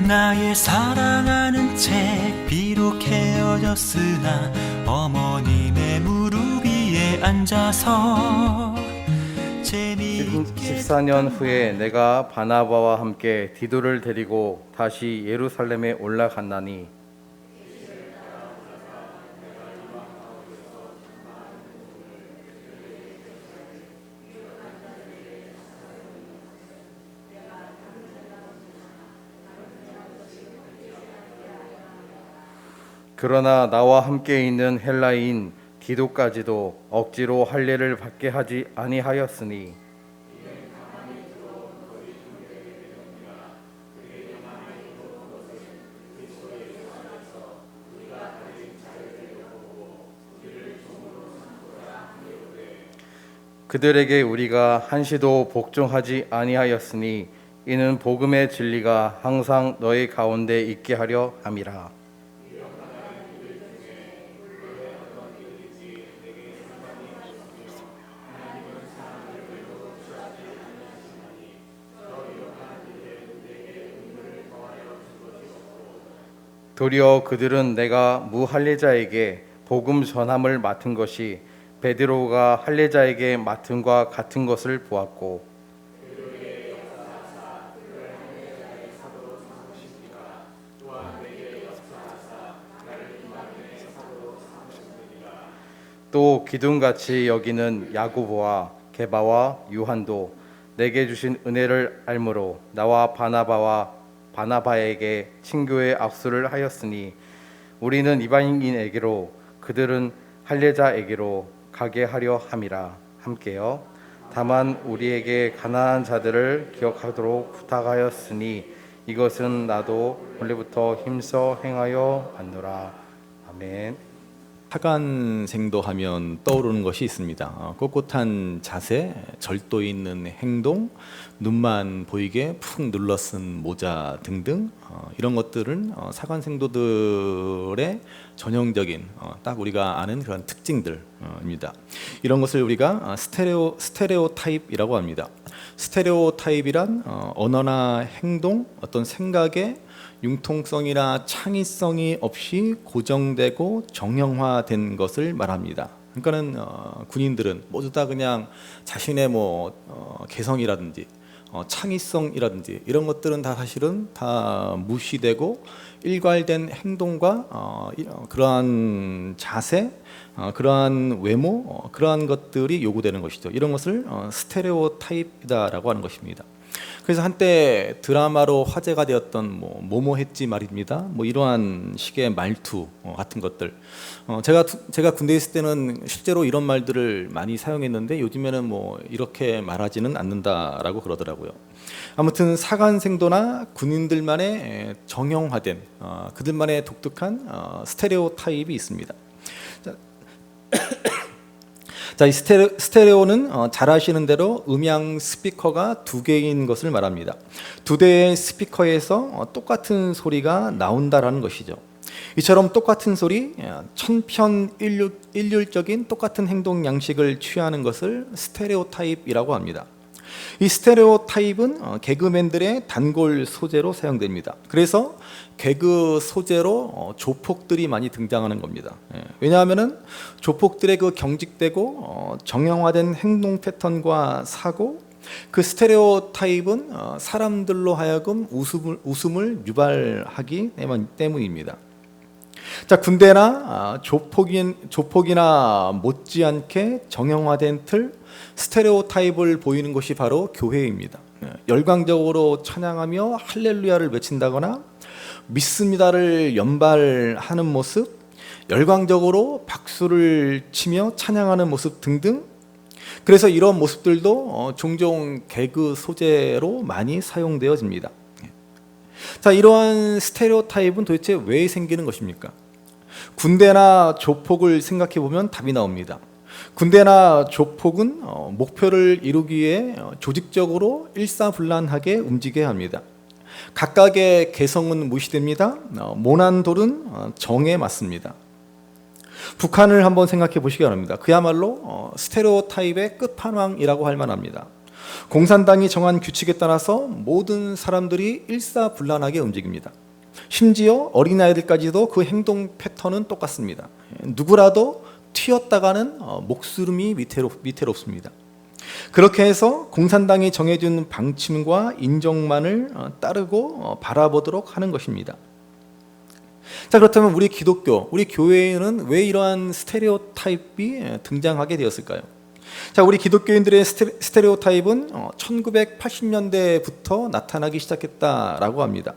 나의 사랑하는 책 비록 헤어졌으나 어머님의 무릎 위에 앉아서 지금 14년 후에 내가 바나바와 함께 디도를 데리고 다시 예루살렘에 올라갔나니 그러나 나와 함께 있는 헬라인 디도까지도 억지로 할례를 받게 하지 아니하였으니 그들에게 우리가 한시도 복종하지 아니하였으니 이는 복음의 진리가 항상 너희 가운데 있게 하려 함이라. 도리어 그들은 내가 무할례자에게 복음 전함을 맡은 것이 베드로가 할례자에게 맡음과 같은 것을 보았고 또 기둥같이 여기는 야고보와 게바와 요한도 내게 주신 은혜를 알므로 나와 바나바에게 친교의 악수를 하였으니 우리는 이방인에게로 그들은 할례자에게로 가게 하려 함이라. 함께요. 다만 우리에게 가난한 자들을 기억하도록 부탁하였으니 이것은 나도 원래부터 힘써 행하여 왔노라. 아멘. 사간생도 하면 떠오르는 것이 있습니다. 꼿꼿한 자세, 절도 있는 행동, 눈만 보이게 푹 눌러쓴 모자 등등 이런 것들은 사간생도들의 전형적인 딱 우리가 아는 그런 특징들입니다. 이런 것을 우리가 스테레오타입이라고 합니다. 스테레오타입이란 언어나 행동, 어떤 생각의 융통성이나 창의성이 없이 고정되고 정형화된 것을 말합니다. 그러니까는 군인들은 모두 다 그냥 자신의 개성이라든지 창의성이라든지 이런 것들은 다 사실은 다 무시되고 일괄된 행동과 그러한 자세, 그러한 외모, 그러한 것들이 요구되는 것이죠. 이런 것을 스테레오타입이다라고 하는 것입니다. 그래서 한때 드라마로 화제가 되었던 뭐뭐 했지 말입니다. 이러한 식의 말투 같은 것들. 제가 군대에 있을 때는 실제로 이런 말들을 많이 사용했는데 요즘에는 이렇게 말하지는 않는다라고 그러더라고요. 아무튼 사관생도나 군인들만의 정형화된 그들만의 독특한 스테레오타입이 있습니다. 자, 이 스테레오는 잘 아시는 대로 음향 스피커가 두 개인 것을 말합니다. 두 대의 스피커에서 똑같은 소리가 나온다라는 것이죠. 이처럼 똑같은 소리, 천편일률적인 똑같은 행동 양식을 취하는 것을 스테레오타입이라고 합니다. 이 스테레오타입은 개그맨들의 단골 소재로 사용됩니다. 그래서 개그 소재로 조폭들이 많이 등장하는 겁니다. 왜냐하면 조폭들의 그 경직되고 정형화된 행동 패턴과 사고, 그 스테레오타입은 사람들로 하여금 웃음을 유발하기 때문입니다. 자, 군대나 조폭이나 못지않게 정형화된 틀, 스테레오타입을 보이는 것이 바로 교회입니다. 열광적으로 찬양하며 할렐루야를 외친다거나 믿습니다를 연발하는 모습, 열광적으로 박수를 치며 찬양하는 모습 등등. 그래서 이런 모습들도 종종 개그 소재로 많이 사용되어집니다. 자, 이러한 스테레오타입은 도대체 왜 생기는 것입니까? 군대나 조폭을 생각해 보면 답이 나옵니다. 군대나 조폭은 목표를 이루기 위해 조직적으로 일사불란하게 움직여야 합니다. 각각의 개성은 무시됩니다. 모난 돌은 정에 맞습니다. 북한을 한번 생각해 보시기 바랍니다. 그야말로 스테레오타입의 끝판왕이라고 할 만합니다. 공산당이 정한 규칙에 따라서 모든 사람들이 일사불란하게 움직입니다. 심지어 어린아이들까지도 그 행동 패턴은 똑같습니다. 누구라도 튀었다가는 목숨이 위태롭습니다. 그렇게 해서 공산당이 정해준 방침과 인정만을 따르고 바라보도록 하는 것입니다. 자, 그렇다면 우리 기독교, 우리 교회에는 왜 이러한 스테레오타입이 등장하게 되었을까요? 자, 우리 기독교인들의 스테레오타입은 1980년대부터 나타나기 시작했다라고 합니다.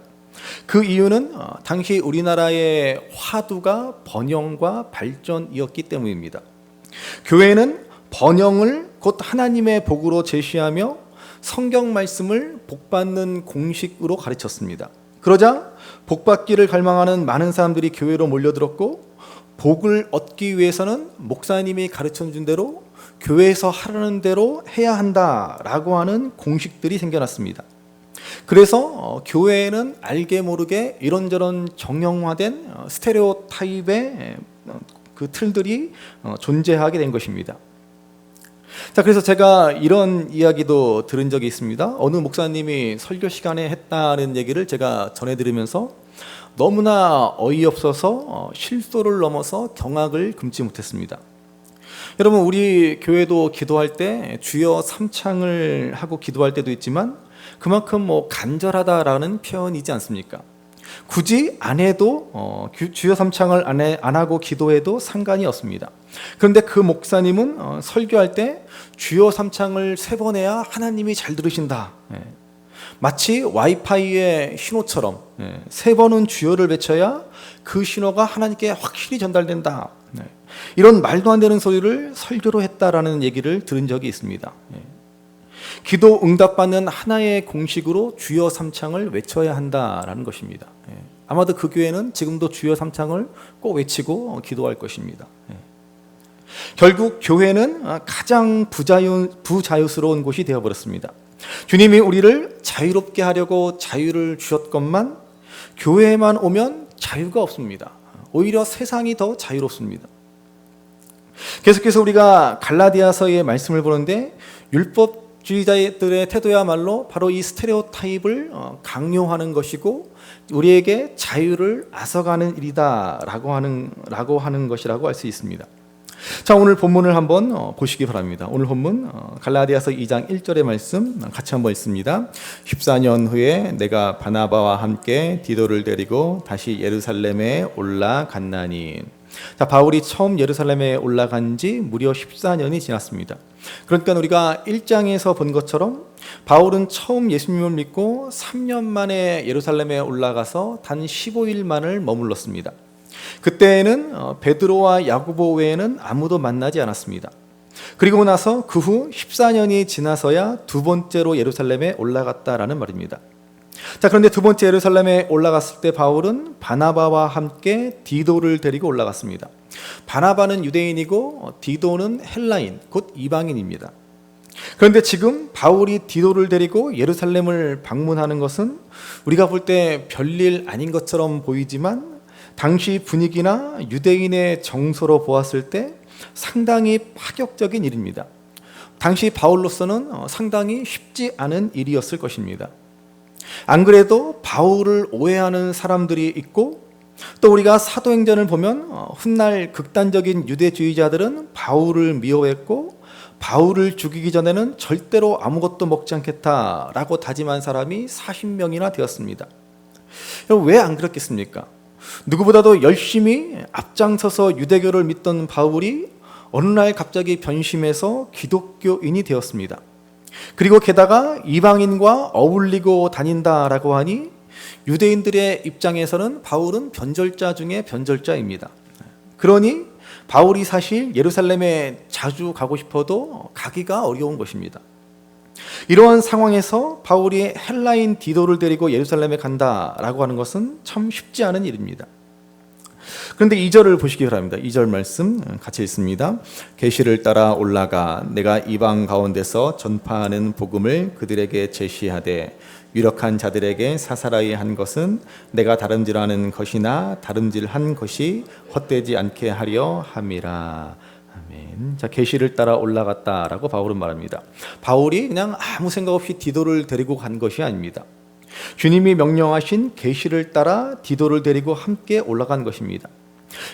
그 이유는 당시 우리나라의 화두가 번영과 발전이었기 때문입니다. 교회는 번영을 곧 하나님의 복으로 제시하며 성경 말씀을 복받는 공식으로 가르쳤습니다. 그러자 복받기를 갈망하는 많은 사람들이 교회로 몰려들었고, 복을 얻기 위해서는 목사님이 가르쳐준 대로 교회에서 하라는 대로 해야 한다라고 하는 공식들이 생겨났습니다. 그래서 교회에는 알게 모르게 이런저런 정형화된 스테레오타입의 그 틀들이 존재하게 된 것입니다. 자, 그래서 제가 이런 이야기도 들은 적이 있습니다. 어느 목사님이 설교 시간에 했다는 얘기를 제가 전해드리면서 너무나 어이없어서 실소를 넘어서 경악을 금치 못했습니다. 여러분, 우리 교회도 기도할 때 주여 삼창을 하고 기도할 때도 있지만 그만큼 간절하다라는 표현이지 않습니까? 굳이 안 해도 주여 삼창을 안 하고 기도해도 상관이 없습니다. 그런데 그 목사님은 설교할 때 주여 삼창을 3번 해야 하나님이 잘 들으신다. 마치 와이파이의 신호처럼 3번은 주여를 외쳐야 그 신호가 하나님께 확실히 전달된다. 이런 말도 안 되는 소리를 설교로 했다라는 얘기를 들은 적이 있습니다. 기도 응답받는 하나의 공식으로 주여 삼창을 외쳐야 한다라는 것입니다. 아마도 그 교회는 지금도 주여 삼창을 꼭 외치고 기도할 것입니다. 결국 교회는 가장 부자유스러운 곳이 되어버렸습니다. 주님이 우리를 자유롭게 하려고 자유를 주셨건만 교회에만 오면 자유가 없습니다. 오히려 세상이 더 자유롭습니다. 계속해서 우리가 갈라디아서의 말씀을 보는데 율법주의자들의 태도야말로 바로 이 스테레오타입을 강요하는 것이고 우리에게 자유를 앗아가는 일이다라고 하는 것이라고 할 수 있습니다. 자, 오늘 본문을 한번 보시기 바랍니다. 오늘 본문 갈라디아서 2장 1절의 말씀 같이 한번 읽습니다. 14년 후에 내가 바나바와 함께 디도를 데리고 다시 예루살렘에 올라갔나니. 자, 바울이 처음 예루살렘에 올라간 지 무려 14년이 지났습니다. 그러니까 우리가 1장에서 본 것처럼 바울은 처음 예수님을 믿고 3년 만에 예루살렘에 올라가서 단 15일만을 머물렀습니다. 그때에는 베드로와 야고보 외에는 아무도 만나지 않았습니다. 그리고 나서 그 후 14년이 지나서야 두 번째로 예루살렘에 올라갔다라는 말입니다. 자, 그런데 두 번째 예루살렘에 올라갔을 때 바울은 바나바와 함께 디도를 데리고 올라갔습니다. 바나바는 유대인이고 디도는 헬라인, 곧 이방인입니다. 그런데 지금 바울이 디도를 데리고 예루살렘을 방문하는 것은 우리가 볼 때 별일 아닌 것처럼 보이지만 당시 분위기나 유대인의 정서로 보았을 때 상당히 파격적인 일입니다. 당시 바울로서는 상당히 쉽지 않은 일이었을 것입니다. 안 그래도 바울을 오해하는 사람들이 있고 또 우리가 사도행전을 보면 훗날 극단적인 유대주의자들은 바울을 미워했고 바울을 죽이기 전에는 절대로 아무것도 먹지 않겠다라고 다짐한 사람이 40명이나 되었습니다. 왜 안 그렇겠습니까? 누구보다도 열심히 앞장서서 유대교를 믿던 바울이 어느 날 갑자기 변심해서 기독교인이 되었습니다. 그리고 게다가 이방인과 어울리고 다닌다라고 하니 유대인들의 입장에서는 바울은 변절자 중에 변절자입니다. 그러니 바울이 사실 예루살렘에 자주 가고 싶어도 가기가 어려운 것입니다. 이러한 상황에서 바울이 헬라인 디도를 데리고 예루살렘에 간다라고 하는 것은 참 쉽지 않은 일입니다. 그런데 2절을 보시기 바랍니다. 2절 말씀 같이 읽습니다. 계시를 따라 올라가 내가 이방 가운데서 전파하는 복음을 그들에게 제시하되 유력한 자들에게 사사라이 한 것은 내가 다름질하는 것이나 다름질한 것이 헛되지 않게 하려 함이라. 아멘. 자, 계시를 따라 올라갔다라고 바울은 말합니다. 바울이 그냥 아무 생각 없이 디도를 데리고 간 것이 아닙니다. 주님이 명령하신 계시를 따라 디도를 데리고 함께 올라간 것입니다.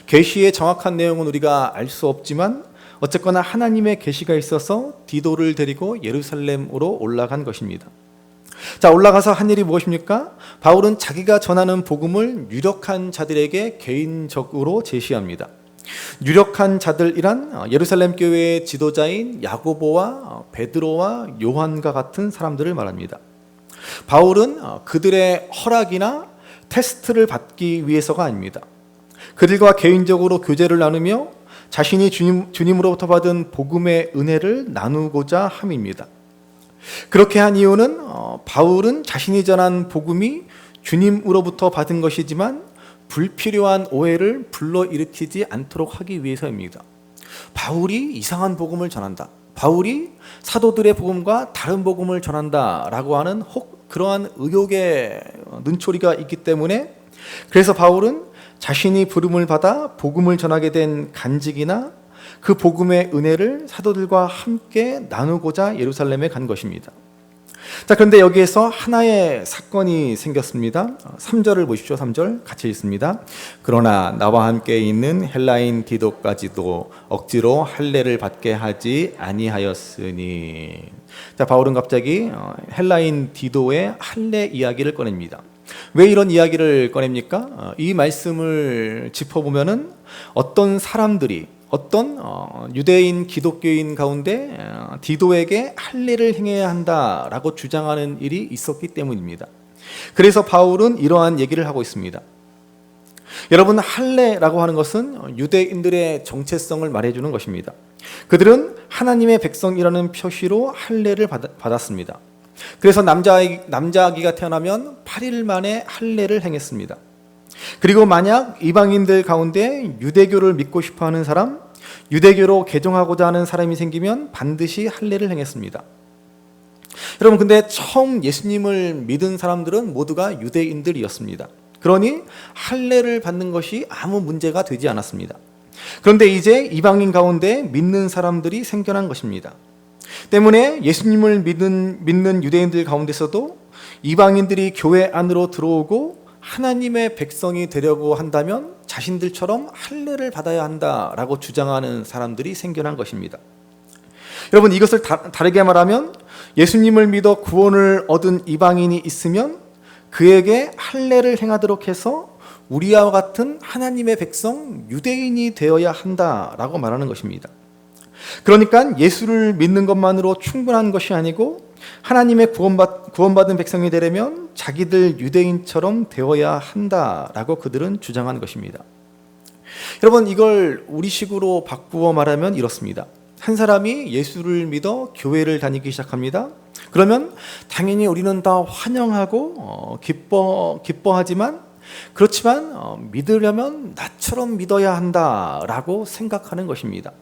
계시의 정확한 내용은 우리가 알 수 없지만 어쨌거나 하나님의 계시가 있어서 디도를 데리고 예루살렘으로 올라간 것입니다. 자, 올라가서 한 일이 무엇입니까? 바울은 자기가 전하는 복음을 유력한 자들에게 개인적으로 제시합니다. 유력한 자들이란 예루살렘 교회의 지도자인 야고보와 베드로와 요한과 같은 사람들을 말합니다. 바울은 그들의 허락이나 테스트를 받기 위해서가 아닙니다. 그들과 개인적으로 교제를 나누며 자신이 주님으로부터 받은 복음의 은혜를 나누고자 함입니다. 그렇게 한 이유는 바울은 자신이 전한 복음이 주님으로부터 받은 것이지만 불필요한 오해를 불러일으키지 않도록 하기 위해서입니다. 바울이 이상한 복음을 전한다, 바울이 사도들의 복음과 다른 복음을 전한다라고 하는 혹 그러한 의혹의 눈초리가 있기 때문에, 그래서 바울은 자신이 부름을 받아 복음을 전하게 된 간직이나 그 복음의 은혜를 사도들과 함께 나누고자 예루살렘에 간 것입니다. 자, 그런데 여기에서 하나의 사건이 생겼습니다. 3절을 보십시오. 3절 같이 읽습니다. 그러나 나와 함께 있는 헬라인 디도까지도 억지로 할례를 받게 하지 아니하였으니. 자, 바울은 갑자기 헬라인 디도의 할례 이야기를 꺼냅니다. 왜 이런 이야기를 꺼냅니까? 이 말씀을 짚어보면은 어떤 사람들이, 어떤 유대인 기독교인 가운데 디도에게 할례를 행해야 한다라고 주장하는 일이 있었기 때문입니다. 그래서 바울은 이러한 얘기를 하고 있습니다. 여러분, 할례라고 하는 것은 유대인들의 정체성을 말해주는 것입니다. 그들은 하나님의 백성이라는 표시로 할례를 받았습니다. 그래서 남자아기가 태어나면 8일 만에 할례를 행했습니다. 그리고 만약 이방인들 가운데 유대교를 믿고 싶어하는 사람, 유대교로 개종하고자 하는 사람이 생기면 반드시 할례를 행했습니다. 여러분, 근데 처음 예수님을 믿은 사람들은 모두가 유대인들이었습니다. 그러니 할례를 받는 것이 아무 문제가 되지 않았습니다. 그런데 이제 이방인 가운데 믿는 사람들이 생겨난 것입니다. 때문에 예수님을 믿는 유대인들 가운데서도 이방인들이 교회 안으로 들어오고 하나님의 백성이 되려고 한다면 자신들처럼 할례를 받아야 한다라고 주장하는 사람들이 생겨난 것입니다. 여러분, 이것을 다르게 말하면 예수님을 믿어 구원을 얻은 이방인이 있으면 그에게 할례를 행하도록 해서 우리와 같은 하나님의 백성 유대인이 되어야 한다라고 말하는 것입니다. 그러니까 예수를 믿는 것만으로 충분한 것이 아니고 하나님의 구원받은 백성이 되려면 자기들 유대인처럼 되어야 한다라고 그들은 주장한 것입니다. 여러분, 이걸 우리식으로 바꾸어 말하면 이렇습니다. 한 사람이 예수를 믿어 교회를 다니기 시작합니다. 그러면 당연히 우리는 다 환영하고 기뻐하지만, 그렇지만 믿으려면 나처럼 믿어야 한다라고 생각하는 것입니다.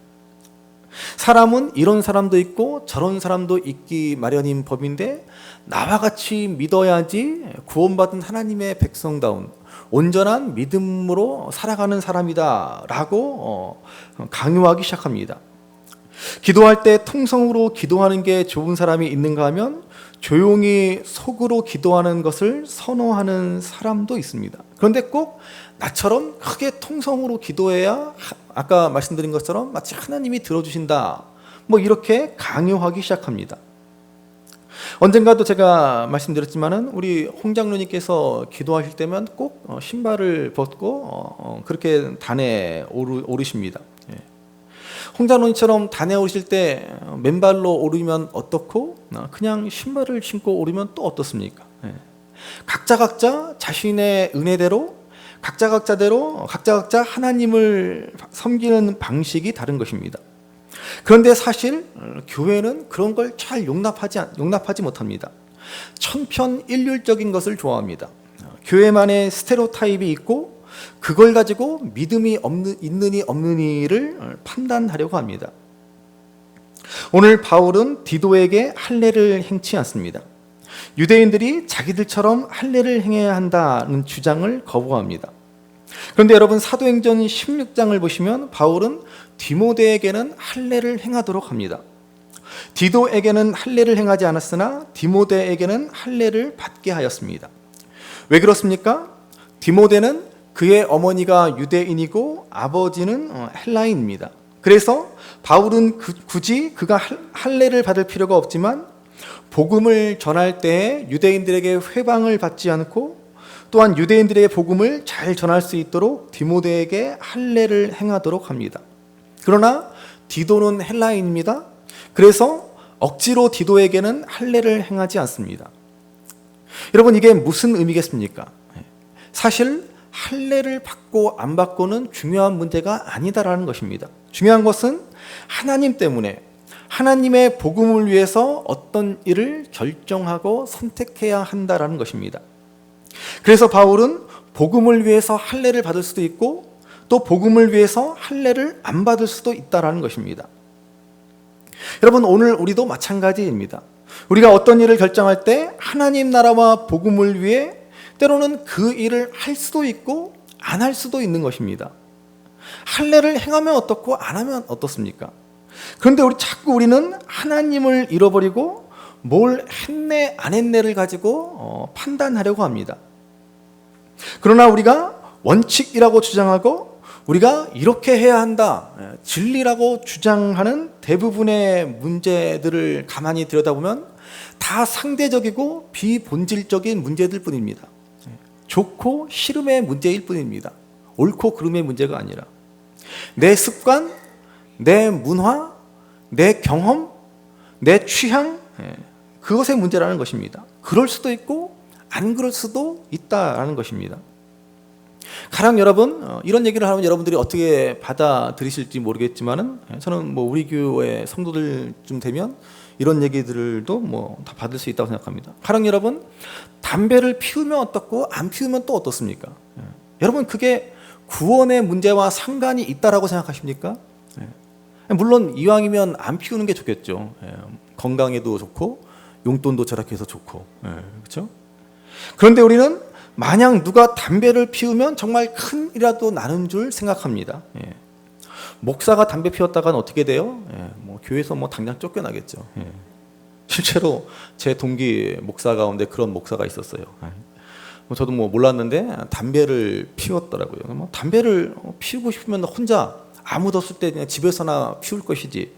사람은 이런 사람도 있고 저런 사람도 있기 마련인 법인데, 나와 같이 믿어야지 구원받은 하나님의 백성다운 온전한 믿음으로 살아가는 사람이다 라고 강요하기 시작합니다. 기도할 때 통성으로 기도하는 게 좋은 사람이 있는가 하면 조용히 속으로 기도하는 것을 선호하는 사람도 있습니다. 그런데 꼭 나처럼 크게 통성으로 기도해야 아까 말씀드린 것처럼 마치 하나님이 들어주신다, 뭐 이렇게 강요하기 시작합니다. 언젠가도 제가 말씀드렸지만은 우리 홍 장로님께서 기도하실 때면 꼭 신발을 벗고 그렇게 단에 오르십니다. 홍 장로님처럼 단에 오르실 때 맨발로 오르면 어떻고 그냥 신발을 신고 오르면 또 어떻습니까? 각자 자신의 은혜대로 각자 하나님을 섬기는 방식이 다른 것입니다. 그런데 사실 교회는 그런 걸 잘 용납하지 못합니다. 천편일률적인 것을 좋아합니다. 교회만의 스테레오타입이 있고 그걸 가지고 믿음이 있느니 없느니를 판단하려고 합니다. 오늘 바울은 디도에게 할례를 행치 않습니다. 유대인들이 자기들처럼 할례를 행해야 한다는 주장을 거부합니다. 그런데 여러분 사도행전 16장을 보시면 바울은 디모데에게는 할례를 행하도록 합니다. 디도에게는 할례를 행하지 않았으나 디모데에게는 할례를 받게 하였습니다. 왜 그렇습니까? 디모데는 그의 어머니가 유대인이고 아버지는 헬라인입니다. 그래서 바울은 굳이 그가 할례를 받을 필요가 없지만 복음을 전할 때에 유대인들에게 회방을 받지 않고 또한 유대인들의 복음을 잘 전할 수 있도록 디모데에게 할례를 행하도록 합니다. 그러나 디도는 헬라인입니다. 그래서 억지로 디도에게는 할례를 행하지 않습니다. 여러분 이게 무슨 의미겠습니까? 사실 할례를 받고 안 받고는 중요한 문제가 아니다라는 것입니다. 중요한 것은 하나님 때문에 하나님의 복음을 위해서 어떤 일을 결정하고 선택해야 한다라는 것입니다. 그래서 바울은 복음을 위해서 할례를 받을 수도 있고 또 복음을 위해서 할례를 안 받을 수도 있다라는 것입니다. 여러분 오늘 우리도 마찬가지입니다. 우리가 어떤 일을 결정할 때 하나님 나라와 복음을 위해 때로는 그 일을 할 수도 있고 안 할 수도 있는 것입니다. 할례를 행하면 어떻고 안 하면 어떻습니까? 그런데 우리는 하나님을 잃어버리고 뭘 했네 안 했네를 가지고 판단하려고 합니다. 그러나 우리가 원칙이라고 주장하고 우리가 이렇게 해야 한다, 진리라고 주장하는 대부분의 문제들을 가만히 들여다보면 다 상대적이고 비본질적인 문제들 뿐입니다. 좋고 싫음의 문제일 뿐입니다. 옳고 그름의 문제가 아니라 내 습관, 내 문화, 내 경험, 내 취향, 그것의 문제라는 것입니다. 그럴 수도 있고 안 그럴 수도 있다라는 것입니다. 가령 여러분 이런 얘기를 하면 여러분들이 어떻게 받아들이실지 모르겠지만은 저는 우리 교회 성도들쯤 되면 이런 얘기들도 다 받을 수 있다고 생각합니다. 가령 여러분 담배를 피우면 어떻고 안 피우면 또 어떻습니까? 여러분 그게 구원의 문제와 상관이 있다라고 생각하십니까? 물론 이왕이면 안 피우는 게 좋겠죠. 건강에도 좋고 용돈도 절약해서 좋고 그렇죠? 그런데 우리는 만약 누가 담배를 피우면 정말 큰 일이라도 나는 줄 생각합니다. 목사가 담배 피웠다가는 어떻게 돼요? 교회에서 당장 쫓겨나겠죠. 실제로 제 동기 목사 가운데 그런 목사가 있었어요. 저도 몰랐는데 담배를 피웠더라고요. 담배를 피우고 싶으면 혼자 아무도 없을 때 그냥 집에서나 피울 것이지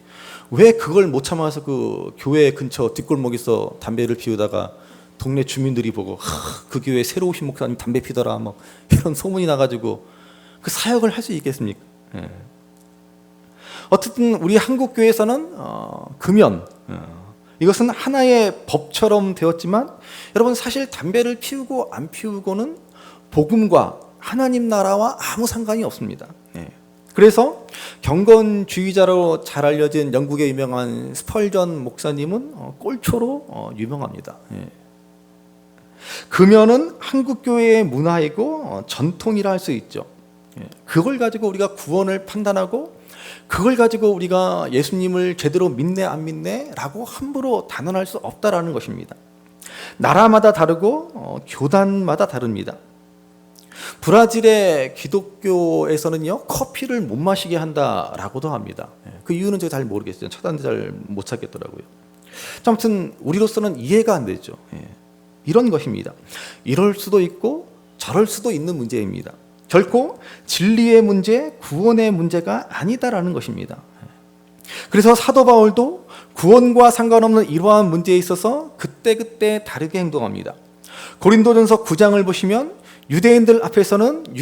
왜 그걸 못 참아서 그 교회 근처 뒷골목에서 담배를 피우다가 동네 주민들이 보고 그 교회 새로 오신 목사님 담배 피더라 이런 소문이 나가지고 그 사역을 할 수 있겠습니까? 어쨌든 우리 한국 교회에서는 금연 이것은 하나의 법처럼 되었지만 여러분 사실 담배를 피우고 안 피우고는 복음과 하나님 나라와 아무 상관이 없습니다. 그래서 경건주의자로 잘 알려진 영국의 유명한 스펄전 목사님은 꼴초로 유명합니다. 금연은 한국 교회의 문화이고 전통이라 할 수 있죠. 그걸 가지고 우리가 구원을 판단하고 그걸 가지고 우리가 예수님을 제대로 믿네 안 믿네 라고 함부로 단언할 수 없다라는 것입니다. 나라마다 다르고 교단마다 다릅니다. 브라질의 기독교에서는요 커피를 못 마시게 한다라고도 합니다. 그 이유는 제가 잘 모르겠어요. 찾았는데 잘 못 찾겠더라고요. 아무튼 우리로서는 이해가 안 되죠. 이런 것입니다. 이럴 수도 있고 저럴 수도 있는 문제입니다. 결코 진리의 문제, 구원의 문제가 아니다라는 것입니다. 그래서 사도 바울도 구원과 상관없는 이러한 문제에 있어서 그때그때 다르게 행동합니다. 고린도전서 9장을 보시면 유대인들 앞에서는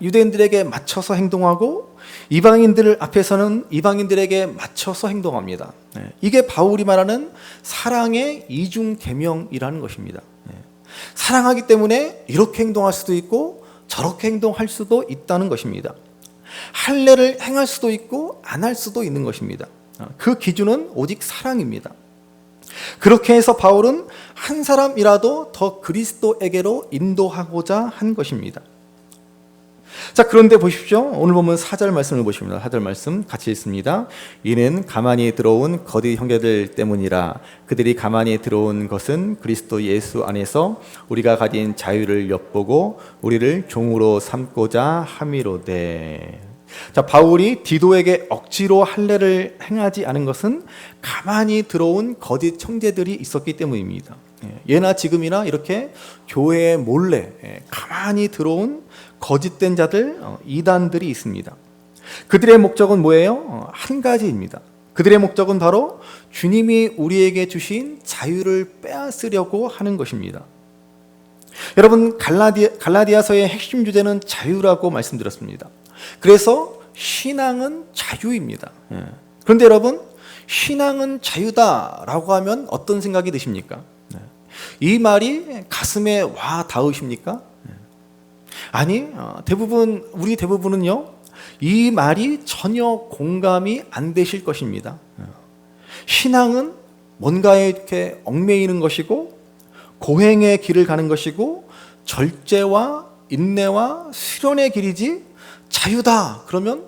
유대인들에게 맞춰서 행동하고 이방인들 앞에서는 이방인들에게 맞춰서 행동합니다. 이게 바울이 말하는 사랑의 이중 계명이라는 것입니다. 사랑하기 때문에 이렇게 행동할 수도 있고 저렇게 행동할 수도 있다는 것입니다. 할례를 행할 수도 있고 안 할 수도 있는 것입니다. 그 기준은 오직 사랑입니다. 그렇게 해서 바울은 한 사람이라도 더 그리스도에게로 인도하고자 한 것입니다. 자, 그런데 보십시오. 오늘 보면 4절 말씀을 보십니다. 4절 말씀 같이 읽습니다. 이는 가만히 들어온 거짓 형제들 때문이라. 그들이 가만히 들어온 것은 그리스도 예수 안에서 우리가 가진 자유를 엿보고 우리를 종으로 삼고자 함이로되. 자, 바울이 디도에게 억지로 할례를 행하지 않은 것은 가만히 들어온 거짓 형제들이 있었기 때문입니다. 예나 지금이나 이렇게 교회에 몰래 가만히 들어온 거짓된 자들, 이단들이 있습니다. 그들의 목적은 뭐예요? 한 가지입니다. 그들의 목적은 바로 주님이 우리에게 주신 자유를 빼앗으려고 하는 것입니다. 여러분, 갈라디아서의 핵심 주제는 자유라고 말씀드렸습니다. 그래서 신앙은 자유입니다. 그런데 여러분, 신앙은 자유다라고 하면 어떤 생각이 드십니까? 이 말이 가슴에 와 닿으십니까? 아니, 우리 대부분은요, 이 말이 전혀 공감이 안 되실 것입니다. 신앙은 뭔가에 이렇게 얽매이는 것이고, 고행의 길을 가는 것이고, 절제와 인내와 수련의 길이지, 자유다 그러면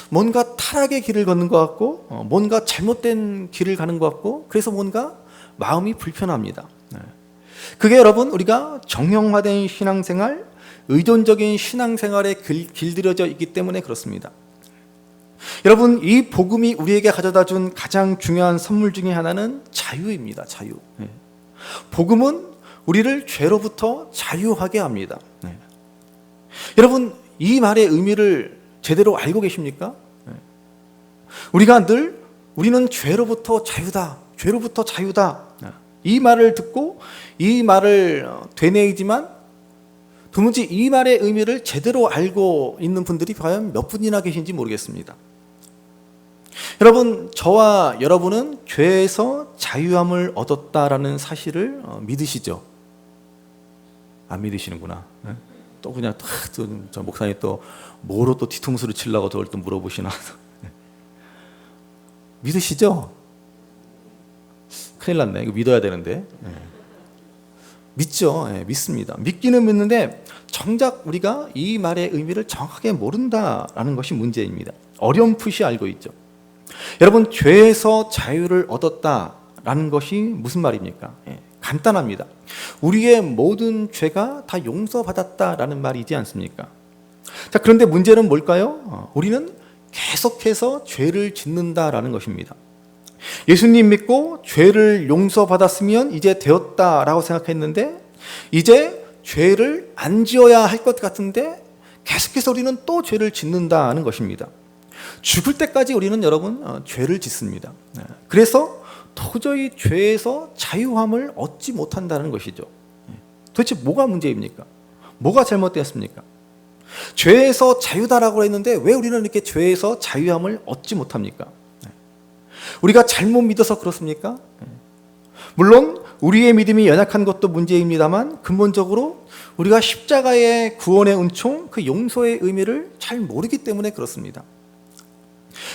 뭔가 타락의 길을 걷는 것 같고, 뭔가 잘못된 길을 가는 것 같고, 그래서 뭔가 마음이 불편합니다. 그게 여러분, 우리가 정형화된 신앙생활, 의존적인 신앙생활에 길들여져 있기 때문에 그렇습니다. 여러분, 이 복음이 우리에게 가져다 준 가장 중요한 선물 중에 하나는 자유입니다. 자유. 복음은 우리를 죄로부터 자유하게 합니다. 여러분, 이 말의 의미를 제대로 알고 계십니까? 우리가 늘 우리는 죄로부터 자유다, 죄로부터 자유다, 이 말을 듣고 이 말을 되뇌이지만 도무지 이 말의 의미를 제대로 알고 있는 분들이 과연 몇 분이나 계신지 모르겠습니다. 여러분, 저와 여러분은 죄에서 자유함을 얻었다라는 사실을 믿으시죠? 안 믿으시는구나. 또 그냥 저 목사님 또 뭐로 또 뒤통수를 치려고 저걸 또 물어보시나. 믿으시죠? 큰일 났네. 이거 믿어야 되는데. 믿죠. 믿습니다. 믿기는 믿는데 정작 우리가 이 말의 의미를 정확하게 모른다라는 것이 문제입니다. 어렴풋이 알고 있죠. 여러분, 죄에서 자유를 얻었다라는 것이 무슨 말입니까? 간단합니다. 우리의 모든 죄가 다 용서받았다라는 말이지 않습니까? 자, 그런데 문제는 뭘까요? 우리는 계속해서 죄를 짓는다라는 것입니다. 예수님 믿고 죄를 용서받았으면 이제 되었다라고 생각했는데 이제 죄를 안 지어야 할 것 같은데 계속해서 우리는 또 죄를 짓는다는 것입니다. 죽을 때까지 우리는 여러분 죄를 짓습니다. 그래서 도저히 죄에서 자유함을 얻지 못한다는 것이죠. 도대체 뭐가 문제입니까? 뭐가 잘못되었습니까? 죄에서 자유다라고 했는데 왜 우리는 이렇게 죄에서 자유함을 얻지 못합니까? 우리가 잘못 믿어서 그렇습니까? 물론 우리의 믿음이 연약한 것도 문제입니다만 근본적으로 우리가 십자가의 구원의 은총, 그 용서의 의미를 잘 모르기 때문에 그렇습니다.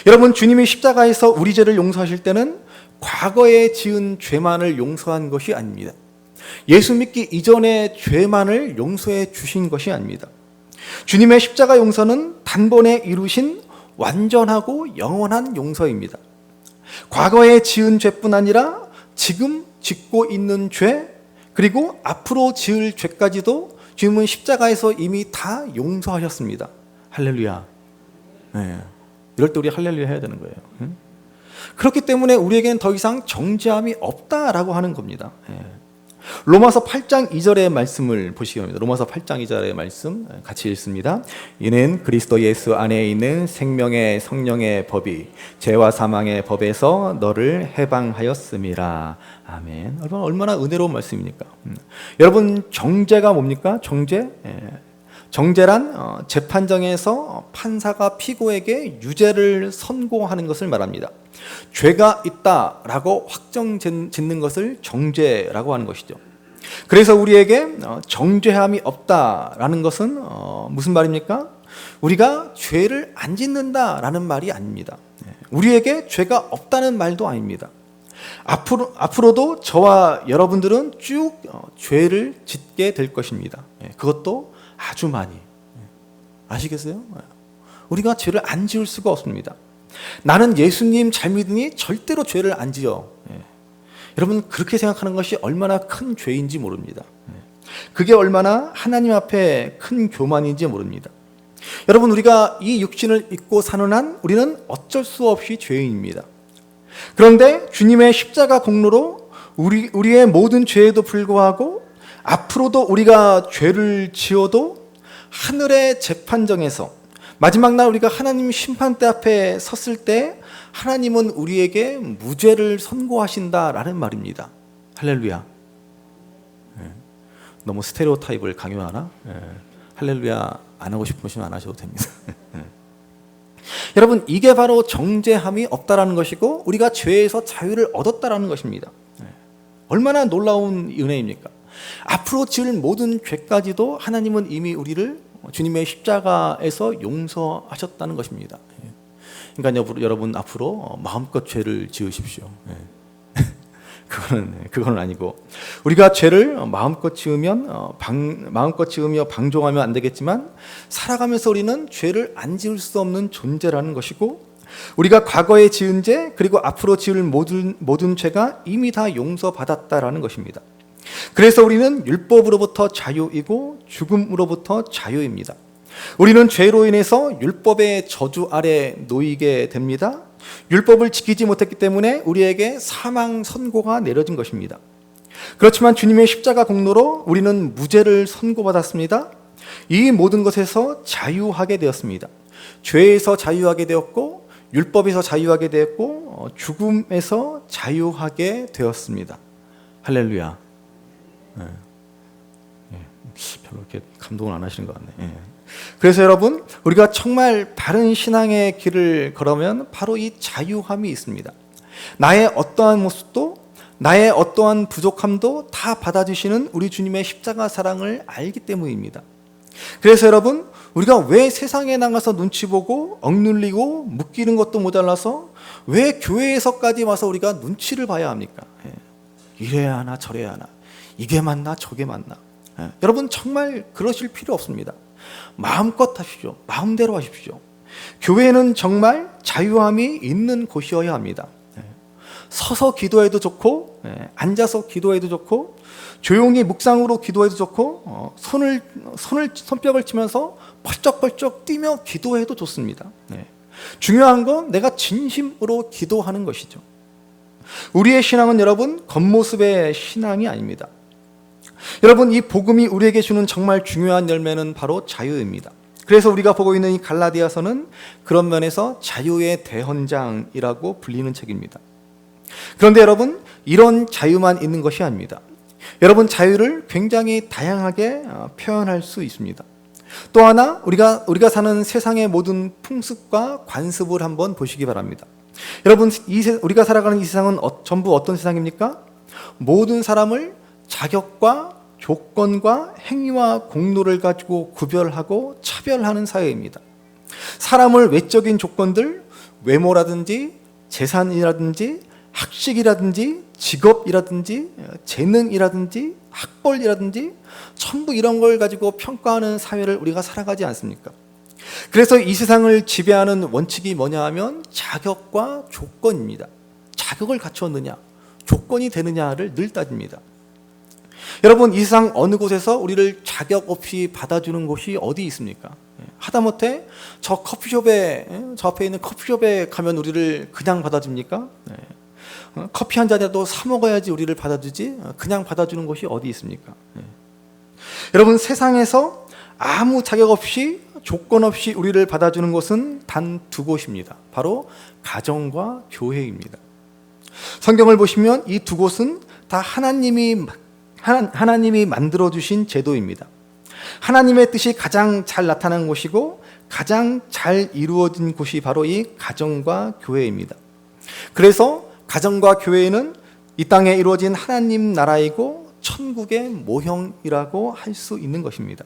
여러분, 주님이 십자가에서 우리 죄를 용서하실 때는 과거에 지은 죄만을 용서한 것이 아닙니다. 예수 믿기 이전의 죄만을 용서해 주신 것이 아닙니다. 주님의 십자가 용서는 단번에 이루신 완전하고 영원한 용서입니다. 과거에 지은 죄뿐 아니라 지금 짓고 있는 죄, 그리고 앞으로 지을 죄까지도 주님은 십자가에서 이미 다 용서하셨습니다. 할렐루야. 이럴 때 우리 할렐루야 해야 되는 거예요. 그렇기 때문에 우리에게는 더 이상 정죄함이 없다라고 하는 겁니다. 로마서 8장 2절의 말씀을 보시기 바랍니다. 로마서 8장 2절의 말씀 같이 읽습니다. 이는 그리스도 예수 안에 있는 생명의 성령의 법이 죄와 사망의 법에서 너를 해방하였음이라. 아멘. 얼마나 은혜로운 말씀입니까? 여러분, 정죄가 뭡니까? 정죄? 정죄란 재판정에서 판사가 피고에게 유죄를 선고하는 것을 말합니다. 죄가 있다라고 확정 짓는 것을 정죄라고 하는 것이죠. 그래서 우리에게 정죄함이 없다라는 것은 무슨 말입니까? 우리가 죄를 안 짓는다라는 말이 아닙니다. 우리에게 죄가 없다는 말도 아닙니다. 앞으로도 저와 여러분들은 쭉 죄를 짓게 될 것입니다. 그것도 아주 많이. 아시겠어요? 우리가 죄를 안 지을 수가 없습니다. 나는 예수님 잘 믿으니 절대로 죄를 안 지어. 여러분 그렇게 생각하는 것이 얼마나 큰 죄인지 모릅니다. 그게 얼마나 하나님 앞에 큰 교만인지 모릅니다. 여러분 우리가 이 육신을 입고 사는 한 우리는 어쩔 수 없이 죄인입니다. 그런데 주님의 십자가 공로로 우리의 모든 죄에도 불구하고 앞으로도 우리가 죄를 지어도 하늘의 재판정에서 마지막 날 우리가 하나님 심판대 앞에 섰을 때 하나님은 우리에게 무죄를 선고하신다라는 말입니다. 할렐루야. 너무 스테레오 타입을 강요하나? 할렐루야 안 하고 싶으시면 안 하셔도 됩니다. 여러분 이게 바로 정죄함이 없다라는 것이고 우리가 죄에서 자유를 얻었다라는 것입니다. 얼마나 놀라운 은혜입니까? 앞으로 지을 모든 죄까지도 하나님은 이미 우리를 주님의 십자가에서 용서하셨다는 것입니다. 그러니까 여러분 앞으로 마음껏 죄를 지으십시오. 그거는 아니고 우리가 죄를 마음껏 지으며 방종하면 안 되겠지만 살아가면서 우리는 죄를 안 지을 수 없는 존재라는 것이고 우리가 과거에 지은 죄 그리고 앞으로 지을 모든 죄가 이미 다 용서받았다라는 것입니다. 그래서 우리는 율법으로부터 자유이고 죽음으로부터 자유입니다. 우리는 죄로 인해서 율법의 저주 아래 놓이게 됩니다. 율법을 지키지 못했기 때문에 우리에게 사망 선고가 내려진 것입니다. 그렇지만 주님의 십자가 공로로 우리는 무죄를 선고받았습니다. 이 모든 것에서 자유하게 되었습니다. 죄에서 자유하게 되었고 율법에서 자유하게 되었고 죽음에서 자유하게 되었습니다. 할렐루야. 별로 이렇게 감동을 안 하시는 것 같네. 그래서 여러분 우리가 정말 바른 신앙의 길을 걸으면 바로 이 자유함이 있습니다. 나의 어떠한 모습도 나의 어떠한 부족함도 다 받아주시는 우리 주님의 십자가 사랑을 알기 때문입니다. 그래서 여러분 우리가 왜 세상에 나가서 눈치 보고 억눌리고 묶이는 것도 모자라서 왜 교회에서까지 와서 우리가 눈치를 봐야 합니까? 이래야 하나 저래야 하나 이게 맞나 저게 맞나. 여러분 정말 그러실 필요 없습니다. 마음껏 하십시오. 마음대로 하십시오. 교회는 정말 자유함이 있는 곳이어야 합니다. 서서 기도해도 좋고 앉아서 기도해도 좋고 조용히 묵상으로 기도해도 좋고 손뼉을 치면서 펄쩍펄쩍 뛰며 기도해도 좋습니다. 중요한 건 내가 진심으로 기도하는 것이죠. 우리의 신앙은 여러분 겉모습의 신앙이 아닙니다. 여러분 이 복음이 우리에게 주는 정말 중요한 열매는 바로 자유입니다. 그래서 우리가 보고 있는 이 갈라디아서는 그런 면에서 자유의 대헌장이라고 불리는 책입니다. 그런데 여러분 이런 자유만 있는 것이 아닙니다. 여러분 자유를 굉장히 다양하게 표현할 수 있습니다. 또 하나 우리가 사는 세상의 모든 풍습과 관습을 한번 보시기 바랍니다. 여러분 우리가 살아가는 이 세상은 전부 어떤 세상입니까? 모든 사람을 자격과 조건과 행위와 공로를 가지고 구별하고 차별하는 사회입니다. 사람을 외적인 조건들, 외모라든지 재산이라든지 학식이라든지 직업이라든지 재능이라든지 학벌이라든지 전부 이런 걸 가지고 평가하는 사회를 우리가 살아가지 않습니까? 그래서 이 세상을 지배하는 원칙이 뭐냐 하면 자격과 조건입니다. 자격을 갖추었느냐, 조건이 되느냐를 늘 따집니다. 여러분 이 세상 어느 곳에서 우리를 자격 없이 받아주는 곳이 어디 있습니까? 하다못해 저 커피숍에 저 앞에 있는 커피숍에 가면 우리를 그냥 받아줍니까? 커피 한 잔이라도 사 먹어야지 우리를 받아주지 그냥 받아주는 곳이 어디 있습니까? 여러분 세상에서 아무 자격 없이 조건 없이 우리를 받아주는 곳은 단 두 곳입니다. 바로 가정과 교회입니다. 성경을 보시면 이 두 곳은 다 하나님이 만들어주신 제도입니다. 하나님의 뜻이 가장 잘 나타난 곳이고 가장 잘 이루어진 곳이 바로 이 가정과 교회입니다. 그래서 가정과 교회는 이 땅에 이루어진 하나님 나라이고 천국의 모형이라고 할 수 있는 것입니다.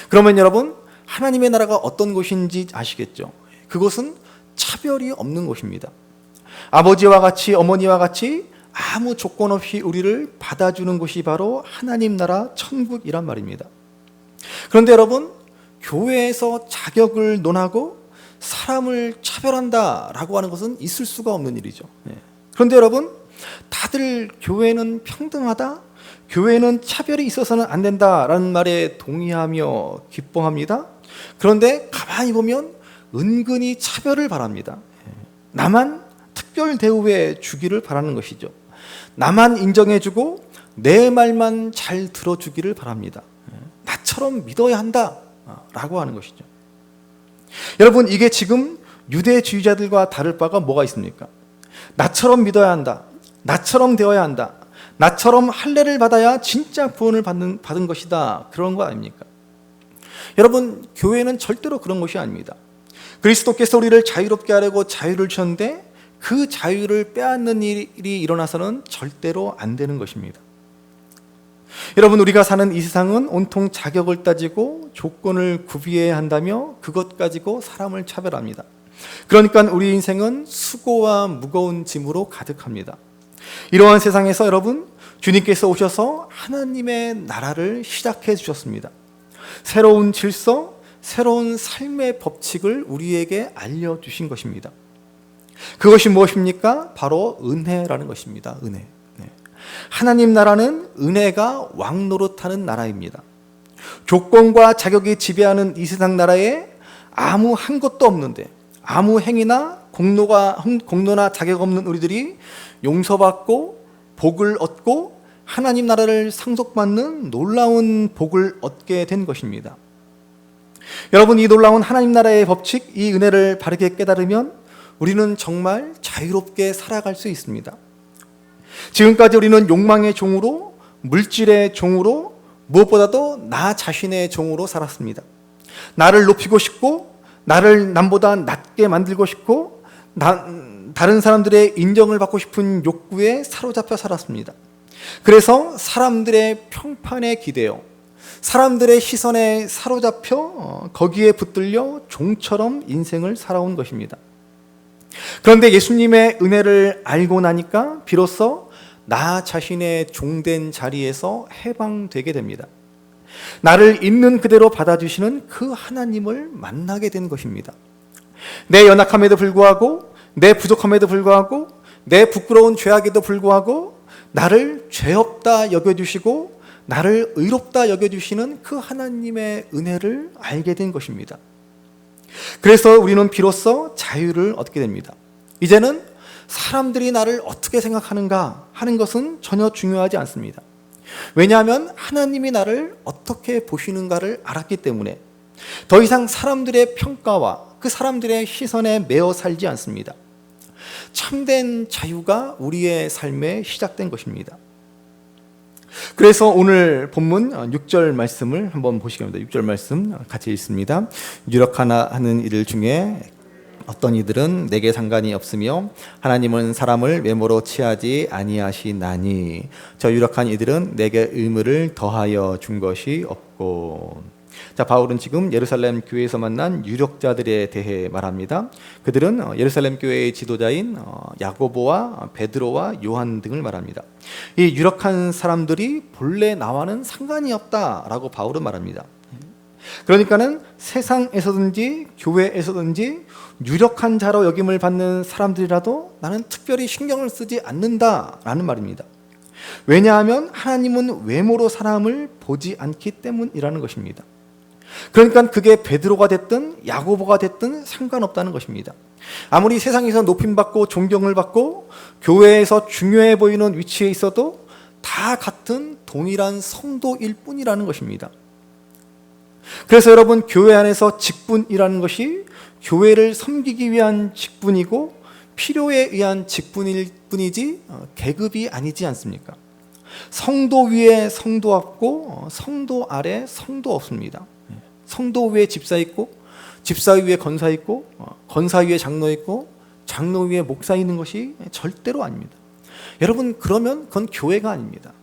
그러면 여러분 하나님의 나라가 어떤 곳인지 아시겠죠? 그곳은 차별이 없는 곳입니다. 아버지와 같이 어머니와 같이 아무 조건 없이 우리를 받아주는 곳이 바로 하나님 나라 천국이란 말입니다. 그런데 여러분 교회에서 자격을 논하고 사람을 차별한다라고 하는 것은 있을 수가 없는 일이죠. 그런데 여러분, 다들 교회는 평등하다, 교회는 차별이 있어서는 안 된다라는 말에 동의하며 기뻐합니다. 그런데 가만히 보면 은근히 차별을 바랍니다. 나만 특별 대우해 주기를 바라는 것이죠. 나만 인정해주고 내 말만 잘 들어주기를 바랍니다. 나처럼 믿어야 한다라고 하는 것이죠. 여러분, 이게 지금 유대주의자들과 다를 바가 뭐가 있습니까? 나처럼 믿어야 한다, 나처럼 되어야 한다, 나처럼 할례를 받아야 진짜 구원을 받은 것이다, 그런 거 아닙니까? 여러분, 교회는 절대로 그런 것이 아닙니다. 그리스도께서 우리를 자유롭게 하려고 자유를 주셨는데 그 자유를 빼앗는 일이 일어나서는 절대로 안 되는 것입니다. 여러분, 우리가 사는 이 세상은 온통 자격을 따지고 조건을 구비해야 한다며 그것 가지고 사람을 차별합니다. 그러니까 우리 인생은 수고와 무거운 짐으로 가득합니다. 이러한 세상에서 여러분, 주님께서 오셔서 하나님의 나라를 시작해 주셨습니다. 새로운 질서, 새로운 삶의 법칙을 우리에게 알려주신 것입니다. 그것이 무엇입니까? 바로 은혜라는 것입니다. 은혜. 하나님 나라는 은혜가 왕노릇하는 나라입니다. 조건과 자격이 지배하는 이 세상 나라에 아무 한 것도 없는데, 아무 행위나 공로나 자격 없는 우리들이 용서받고 복을 얻고 하나님 나라를 상속받는 놀라운 복을 얻게 된 것입니다. 여러분, 이 놀라운 하나님 나라의 법칙, 이 은혜를 바르게 깨달으면 우리는 정말 자유롭게 살아갈 수 있습니다. 지금까지 우리는 욕망의 종으로, 물질의 종으로, 무엇보다도 나 자신의 종으로 살았습니다. 나를 높이고 싶고, 나를 남보다 낮게 만들고 싶고, 다른 사람들의 인정을 받고 싶은 욕구에 사로잡혀 살았습니다. 그래서 사람들의 평판에 기대어, 사람들의 시선에 사로잡혀 거기에 붙들려 종처럼 인생을 살아온 것입니다. 그런데 예수님의 은혜를 알고 나니까 비로소 나 자신의 종된 자리에서 해방되게 됩니다. 나를 있는 그대로 받아주시는 그 하나님을 만나게 된 것입니다. 내 연약함에도 불구하고, 내 부족함에도 불구하고, 내 부끄러운 죄악에도 불구하고 나를 죄 없다 여겨주시고 나를 의롭다 여겨주시는 그 하나님의 은혜를 알게 된 것입니다. 그래서 우리는 비로소 자유를 얻게 됩니다. 이제는 사람들이 나를 어떻게 생각하는가 하는 것은 전혀 중요하지 않습니다. 왜냐하면 하나님이 나를 어떻게 보시는가를 알았기 때문에 더 이상 사람들의 평가와 그 사람들의 시선에 매어 살지 않습니다. 참된 자유가 우리의 삶에 시작된 것입니다. 그래서 오늘 본문 6절 말씀을 한번 보시겠습니다. 6절 말씀 같이 읽습니다. 유력하나 하는 이들 중에 어떤 이들은 내게 상관이 없으며 하나님은 사람을 외모로 취하지 아니하시나니 저 유력한 이들은 내게 의무를 더하여 준 것이 없고. 자, 바울은 지금 예루살렘 교회에서 만난 유력자들에 대해 말합니다. 그들은 예루살렘 교회의 지도자인 야고보와 베드로와 요한 등을 말합니다. 이 유력한 사람들이 본래 나와는 상관이 없다라고 바울은 말합니다. 그러니까는 세상에서든지 교회에서든지 유력한 자로 여김을 받는 사람들이라도 나는 특별히 신경을 쓰지 않는다라는 말입니다. 왜냐하면 하나님은 외모로 사람을 보지 않기 때문이라는 것입니다. 그러니까 그게 베드로가 됐든 야고보가 됐든 상관없다는 것입니다. 아무리 세상에서 높임받고 존경을 받고 교회에서 중요해 보이는 위치에 있어도 다 같은 동일한 성도일 뿐이라는 것입니다. 그래서 여러분, 교회 안에서 직분이라는 것이 교회를 섬기기 위한 직분이고 필요에 의한 직분일 뿐이지 계급이 아니지 않습니까? 성도 위에 성도 없고 성도 아래 성도 없습니다. 성도 위에 집사 있고 집사 위에 권사 있고 권사 위에 장로 있고 장로 위에 목사 있는 것이 절대로 아닙니다. 여러분, 그러면 그건 교회가 아닙니다.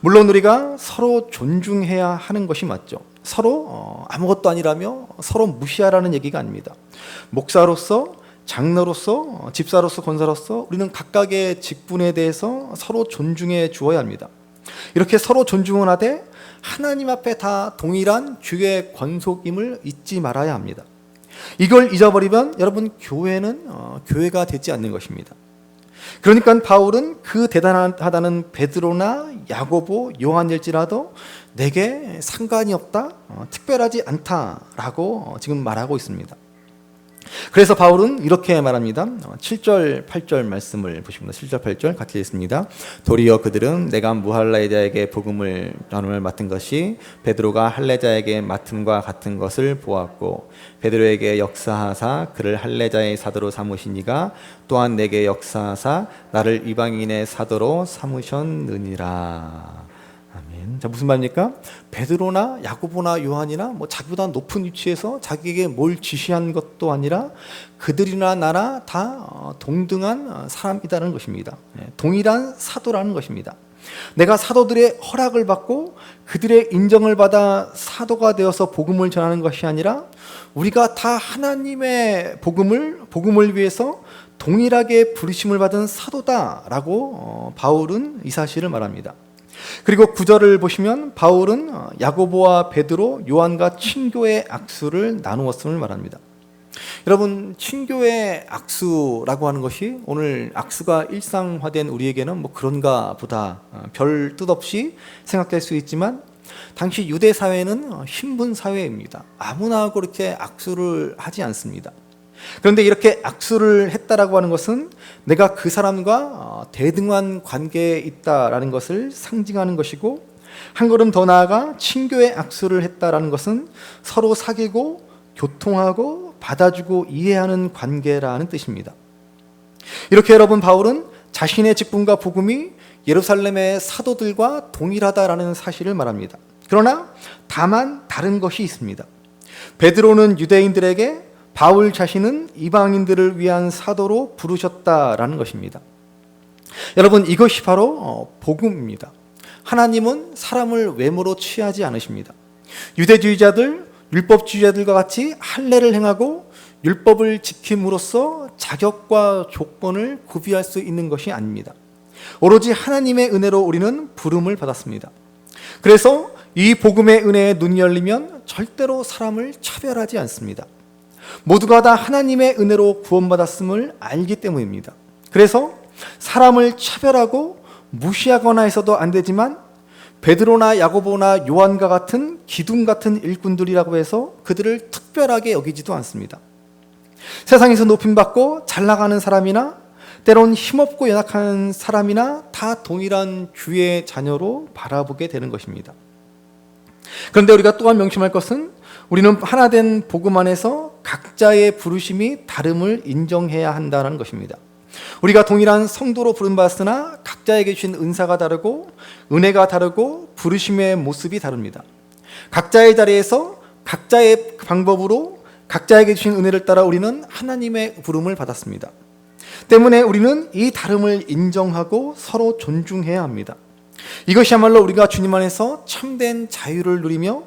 물론 우리가 서로 존중해야 하는 것이 맞죠. 서로 아무것도 아니라며 서로 무시하라는 얘기가 아닙니다. 목사로서, 장로로서, 집사로서, 권사로서 우리는 각각의 직분에 대해서 서로 존중해 주어야 합니다. 이렇게 서로 존중을 하되 하나님 앞에 다 동일한 주의 권속임을 잊지 말아야 합니다. 이걸 잊어버리면 여러분 교회는 교회가 되지 않는 것입니다. 그러니까 바울은 그 대단하다는 베드로나 야고보, 요한일지라도 내게 상관이 없다, 특별하지 않다라고 지금 말하고 있습니다. 그래서 바울은 이렇게 말합니다. 7절, 8절 말씀을 보십니다. 7절, 8절 같이 읽습니다. 도리어 그들은 내가 무할레자에게 복음을 전함을 맡은 것이 베드로가 할레자에게 맡음과 같은 것을 보았고 베드로에게 역사하사 그를 할레자의 사도로 삼으시니가 또한 내게 역사하사 나를 이방인의 사도로 삼으셨느니라. 아멘. 자, 무슨 말입니까? 베드로나 야고보나 요한이나 자기보다 높은 위치에서 자기에게 뭘 지시한 것도 아니라 그들이나 나나 다 동등한 사람이라는 것입니다. 동일한 사도라는 것입니다. 내가 사도들의 허락을 받고 그들의 인정을 받아 사도가 되어서 복음을 전하는 것이 아니라 우리가 다 하나님의 복음을 위해서 동일하게 부르심을 받은 사도다라고 바울은 이 사실을 말합니다. 그리고 9절을 보시면 바울은 야고보와 베드로, 요한과 친교의 악수를 나누었음을 말합니다. 여러분, 친교의 악수라고 하는 것이 오늘 악수가 일상화된 우리에게는 그런가 보다 별 뜻 없이 생각될 수 있지만 당시 유대 사회는 신분 사회입니다. 아무나 그렇게 악수를 하지 않습니다. 그런데 이렇게 악수를 했다라고 하는 것은 내가 그 사람과 대등한 관계에 있다라는 것을 상징하는 것이고, 한 걸음 더 나아가 친교의 악수를 했다라는 것은 서로 사귀고 교통하고 받아주고 이해하는 관계라는 뜻입니다. 이렇게 여러분, 바울은 자신의 직분과 복음이 예루살렘의 사도들과 동일하다라는 사실을 말합니다. 그러나 다만 다른 것이 있습니다. 베드로는 유대인들에게, 바울 자신은 이방인들을 위한 사도로 부르셨다라는 것입니다. 여러분, 이것이 바로 복음입니다. 하나님은 사람을 외모로 취하지 않으십니다. 유대주의자들, 율법주의자들과 같이 할례를 행하고 율법을 지킴으로써 자격과 조건을 구비할 수 있는 것이 아닙니다. 오로지 하나님의 은혜로 우리는 부름을 받았습니다. 그래서 이 복음의 은혜에 눈이 열리면 절대로 사람을 차별하지 않습니다. 모두가 다 하나님의 은혜로 구원받았음을 알기 때문입니다. 그래서 사람을 차별하고 무시하거나 해서도 안 되지만 베드로나 야고보나 요한과 같은 기둥 같은 일꾼들이라고 해서 그들을 특별하게 여기지도 않습니다. 세상에서 높임받고 잘 나가는 사람이나 때론 힘없고 연약한 사람이나 다 동일한 주의 자녀로 바라보게 되는 것입니다. 그런데 우리가 또한 명심할 것은 우리는 하나된 복음 안에서 각자의 부르심이 다름을 인정해야 한다는 것입니다. 우리가 동일한 성도로 부름받았으나 각자에게 주신 은사가 다르고 은혜가 다르고 부르심의 모습이 다릅니다. 각자의 자리에서 각자의 방법으로 각자에게 주신 은혜를 따라 우리는 하나님의 부름을 받았습니다. 때문에 우리는 이 다름을 인정하고 서로 존중해야 합니다. 이것이야말로 우리가 주님 안에서 참된 자유를 누리며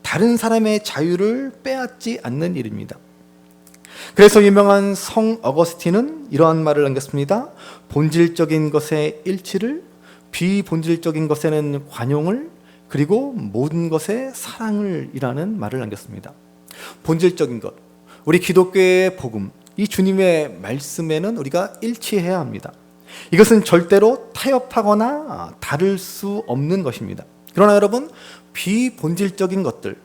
다른 사람의 자유를 빼앗지 않는 일입니다. 그래서 유명한 성 어거스틴은 이러한 말을 남겼습니다. 본질적인 것의 일치를, 비본질적인 것에는 관용을, 그리고 모든 것에 사랑을 이라는 말을 남겼습니다. 본질적인 것, 우리 기독교의 복음, 이 주님의 말씀에는 우리가 일치해야 합니다. 이것은 절대로 타협하거나 다를 수 없는 것입니다. 그러나 여러분, 비본질적인 것들,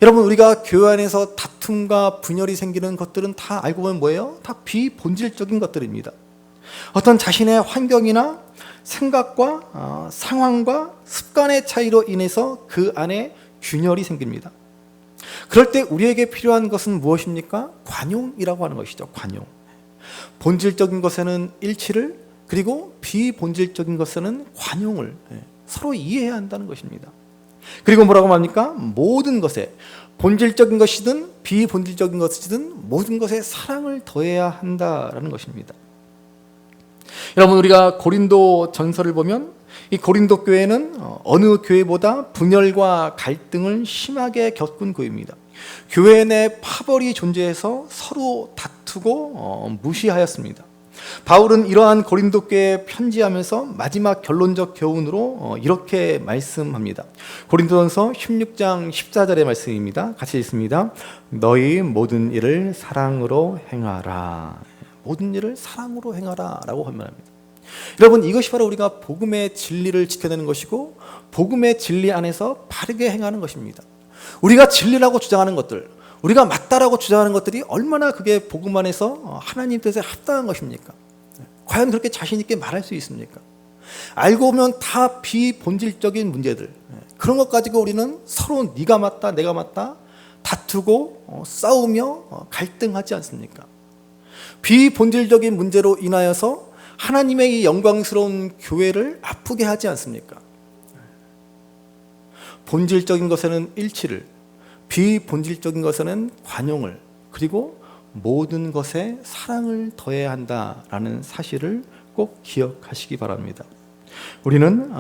여러분, 우리가 교회 안에서 다툼과 분열이 생기는 것들은 다 알고 보면 뭐예요? 다 비본질적인 것들입니다. 어떤 자신의 환경이나 생각과 상황과 습관의 차이로 인해서 그 안에 균열이 생깁니다. 그럴 때 우리에게 필요한 것은 무엇입니까? 관용이라고 하는 것이죠. 관용. 본질적인 것에는 일치를, 그리고 비본질적인 것에는 관용을 서로 이해해야 한다는 것입니다. 그리고 뭐라고 말합니까? 모든 것에, 본질적인 것이든 비본질적인 것이든 모든 것에 사랑을 더해야 한다라는 것입니다. 여러분, 우리가 고린도 전서를 보면 이 고린도 교회는 어느 교회보다 분열과 갈등을 심하게 겪은 교회입니다. 교회 내 파벌이 존재해서 서로 다투고 무시하였습니다. 바울은 이러한 고린도 교회에 편지하면서 마지막 결론적 교훈으로 이렇게 말씀합니다. 고린도전서 16장 14절의 말씀입니다. 같이 읽습니다. 너희 모든 일을 사랑으로 행하라. 모든 일을 사랑으로 행하라 라고 권면합니다. 여러분, 이것이 바로 우리가 복음의 진리를 지켜내는 것이고 복음의 진리 안에서 바르게 행하는 것입니다. 우리가 진리라고 주장하는 것들, 우리가 맞다라고 주장하는 것들이 얼마나 그게 복음 안에서 하나님 뜻에 합당한 것입니까? 과연 그렇게 자신 있게 말할 수 있습니까? 알고 보면 다 비본질적인 문제들, 그런 것 가지고 우리는 서로 네가 맞다 내가 맞다 다투고 싸우며 갈등하지 않습니까? 비본질적인 문제로 인하여서 하나님의 이 영광스러운 교회를 아프게 하지 않습니까? 본질적인 것에는 일치를, 비본질적인 것에는 관용을, 그리고 모든 것에 사랑을 더해야 한다라는 사실을 꼭 기억하시기 바랍니다. 우리는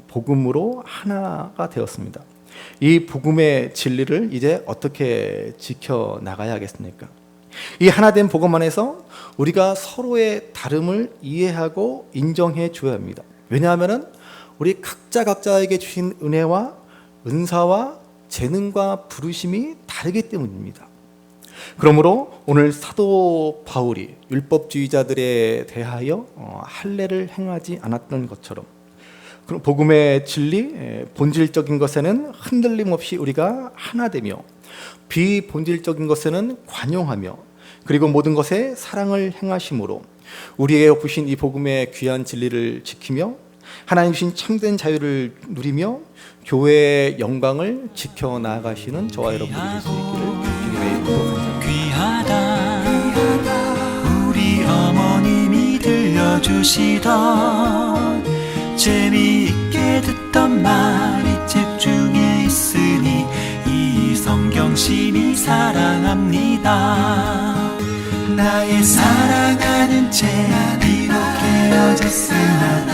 복음으로 하나가 되었습니다. 이 복음의 진리를 이제 어떻게 지켜나가야 하겠습니까? 이 하나된 복음 안에서 우리가 서로의 다름을 이해하고 인정해 줘야 합니다. 왜냐하면 우리 각자에게 주신 은혜와 은사와 재능과 부르심이 다르기 때문입니다. 그러므로 오늘 사도 바울이 율법주의자들에 대하여 할례를 행하지 않았던 것처럼 복음의 진리, 본질적인 것에는 흔들림 없이 우리가 하나되며 비본질적인 것에는 관용하며 그리고 모든 것에 사랑을 행하심으로 우리에게 주신 이 복음의 귀한 진리를 지키며 하나님 주신 참된 자유를 누리며 교회의 영광을 지켜나가시는 저와 여러분들이 될 수 있기를 주님의 이름으로 귀하다 우리 어머님이 들려주시던 재미있게 듣던 말이 책 중에 있으니 이 성경심이 사랑합니다. 나의 사랑하는 책 비록 헤어졌으나